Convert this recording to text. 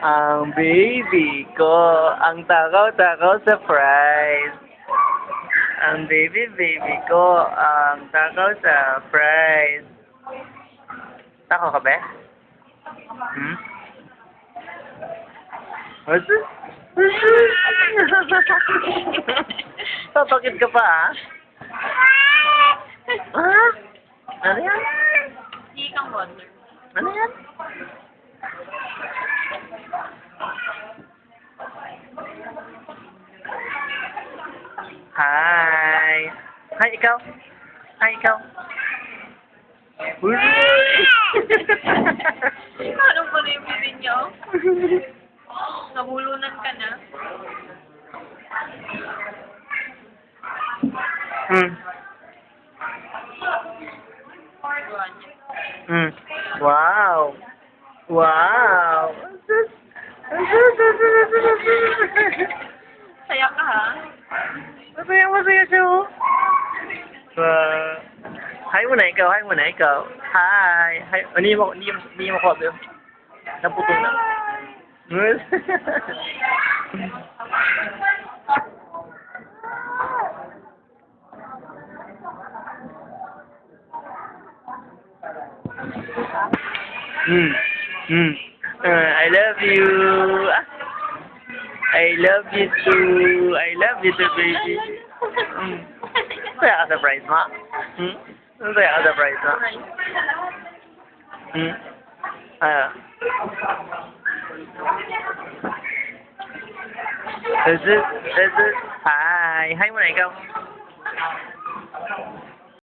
Ang baby ko, ang takaw-takaw sa fries. Ang baby ko, ang takaw sa fries. Takaw ka ba? Hmm? What's this? Papakit ka pa, ah? Ah? Ano yan? Hindi kang water. Ano yan? Hi! Hi, ikaw! Hi, ikaw! Anong pala yung bibig niyo? Nabulunan ka na? Hmm. Hmm. Wow! Wow! Saya ka ha? Masaya siya, oh. Hi muna ikaw, hi muna ikaw. Hi! Hi! Hindi mo ko, Abel. Naputol na. I love you. I love you too. I love you too, baby. Saya ka sa prize mo? Saya ka sa prize mo? Ah. Is it? Hi. Hi muna ikaw.